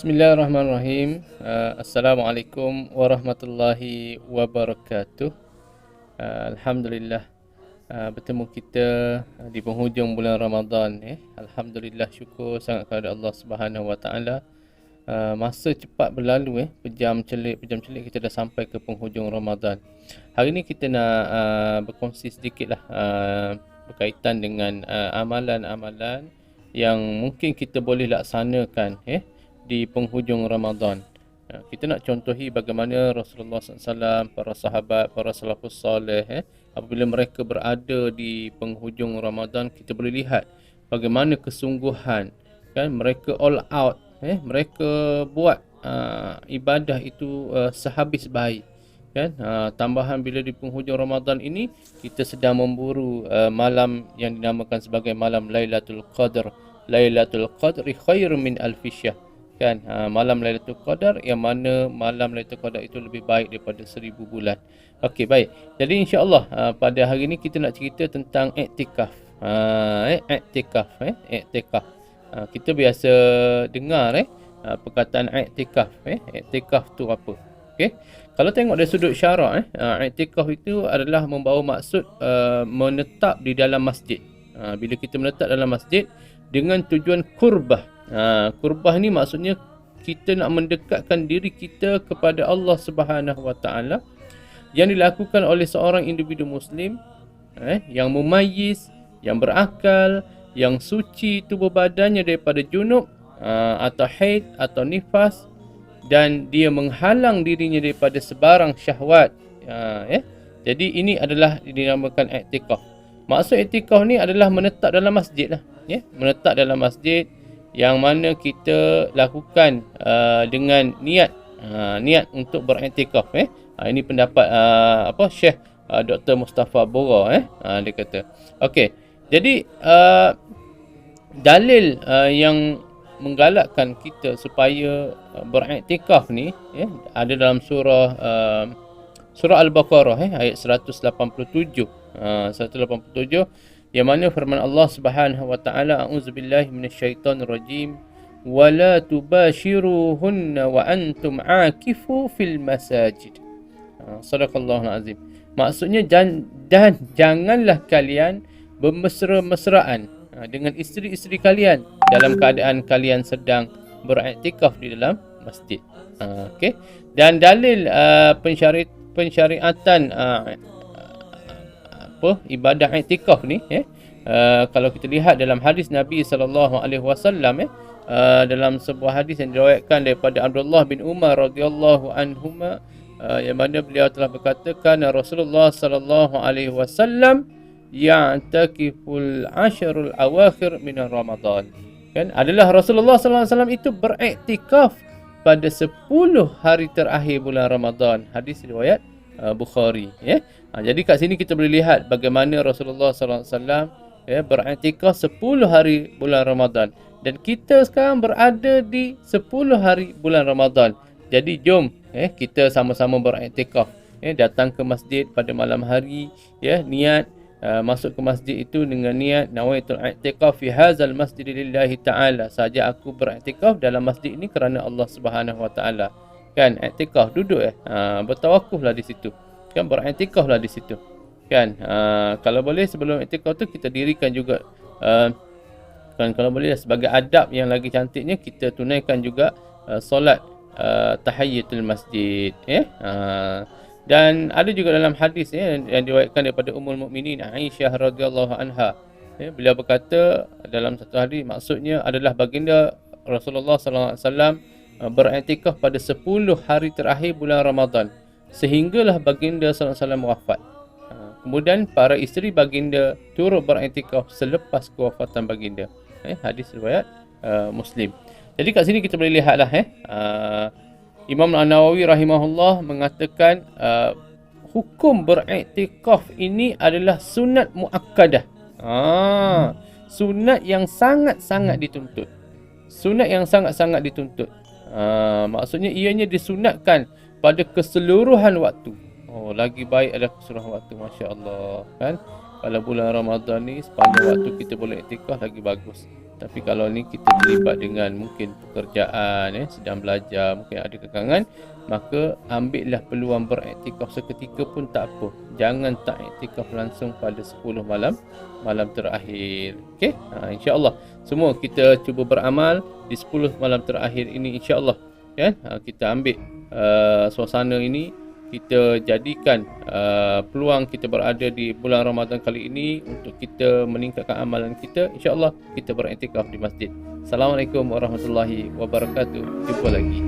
Bismillahirrahmanirrahim. Assalamualaikum warahmatullahi wabarakatuh. Alhamdulillah, bertemu kita di penghujung bulan Ramadan. Alhamdulillah, syukur sangat kepada Allah Subhanahu Wa Taala. Masa cepat berlalu, pejam celik kita dah sampai ke penghujung Ramadan. Hari ni kita nak berkongsi sedikit lah berkaitan dengan amalan-amalan yang mungkin kita boleh laksanakan di penghujung Ramadan. Kita nak contohi bagaimana Rasulullah SAW, para sahabat, para salafus soleh, apabila mereka berada di penghujung Ramadan, kita boleh lihat bagaimana kesungguhan, kan, mereka all out, mereka buat ibadah itu sehabis baik, kan. Tambahan bila di penghujung Ramadan ini kita sedang memburu malam yang dinamakan sebagai malam Lailatul Qadar. Lailatul Qadri khairum min alfi syahr, kan. Malam Lailatul Qadar, yang mana malam Lailatul Qadar itu lebih baik daripada 1000 bulan. Okey, baik. Jadi insya-Allah pada hari ini kita nak cerita tentang iktikaf. Iktikaf. Kita biasa dengar perkataan iktikaf. Iktikaf tu apa? Okey. Kalau tengok dari sudut syarak, iktikaf itu adalah membawa maksud menetap di dalam masjid. Bila kita menetap dalam masjid dengan tujuan kurbah. Kurbah ni maksudnya kita nak mendekatkan diri kita kepada Allah Subhanahu Wa Taala, yang dilakukan oleh seorang individu muslim yang mumayyiz, yang berakal, yang suci tubuh badannya daripada junub atau haid atau nifas, dan dia menghalang dirinya daripada sebarang syahwat. Jadi ini adalah dinamakan iktikaf. Maksud iktikaf ni adalah menetap dalam masjid lah, menetap dalam masjid, yang mana kita lakukan dengan niat untuk beriktikaf. Ini pendapat Syekh Dr. Mustafa Bora, dia kata. Okey. Jadi dalil yang menggalakkan kita supaya beriktikaf ni ada dalam surah Al-Baqarah ayat 187. 187, yang mana firman Allah Subhanahu Wa Taala, a'udzubillahi minasyaitonir rajim, wala tubashiruhunna wa antum aakifu fil masajid. Sadaqallahul azim. Maksudnya dan janganlah kalian bermesra-mesraan dengan isteri-isteri kalian dalam keadaan kalian sedang beriktikaf di dalam masjid. Okey. Dan dalil pensyariatan ibadah iktikaf ni, kalau kita lihat dalam hadis Nabi sallallahu alaihi wasallam, dalam sebuah hadis yang diriwayatkan daripada Abdullah bin Umar radhiyallahu anhuma, yang mana beliau telah berkata, kana Rasulullah sallallahu alaihi wasallam ya'takiful ashrul awakhir min Ramadan. Kan, adalah Rasulullah sallallahu alaihi wasallam itu beriktikaf pada 10 hari terakhir bulan Ramadan. Hadis riwayat Bukhari. Jadi kat sini kita boleh lihat bagaimana Rasulullah sallallahu alaihi wasallam beriktikaf 10 hari bulan Ramadan, dan kita sekarang berada di 10 hari bulan Ramadan. Jadi jom kita sama-sama beriktikaf, datang ke masjid pada malam hari, niat masuk ke masjid itu dengan niat nawaitul i'tikaf fi hadzal masjid lillahi taala. Saja aku beriktikaf dalam masjid ini kerana Allah Subhanahu Wa Taala. Kan, i'tikaf duduk bertawakuflah di situ. Kan, beriktikaflah di situ. Kan, kalau boleh sebelum i'tikaf tu kita dirikan juga kan, kalau boleh sebagai adab yang lagi cantiknya kita tunaikan juga solat tahiyatul masjid. Dan ada juga dalam hadis yang diriwayatkan daripada Ummul Mukminin Aisyah radhiyallahu anha. Beliau berkata dalam satu hadis, maksudnya adalah baginda Rasulullah sallallahu alaihi wasallam beriktikaf pada 10 hari terakhir bulan Ramadan sehinggalah baginda sallallahu alaihi wasallam wafat. Kemudian para isteri baginda turut beriktikaf selepas kewafatan baginda. Hadis riwayat Muslim. Jadi kat sini kita boleh lihatlah Imam An-Nawawi rahimahullah mengatakan hukum beriktikaf ini adalah sunat muakkadah. Sunat yang sangat-sangat dituntut. Sunat yang sangat-sangat dituntut. Maksudnya ianya disunatkan pada keseluruhan waktu. Lagi baik adalah keseluruhan waktu, masya-Allah, kan. Kalau bulan Ramadan ni sepanjang waktu kita boleh iktikaf lagi bagus. Tapi kalau ni kita terlibat dengan mungkin pekerjaan, sedang belajar, mungkin ada kekangan, maka ambillah peluang beraktikaf seketika pun tak apa. Jangan tak iktikaf langsung pada 10 malam terakhir. Okey? InsyaAllah semua kita cuba beramal di 10 malam terakhir ini, insyaAllah. Kan? Kita ambil suasana ini, kita jadikan peluang kita berada di bulan Ramadan kali ini untuk kita meningkatkan amalan kita. InsyaAllah kita beriktikaf di masjid. Assalamualaikum warahmatullahi wabarakatuh. Jumpa lagi.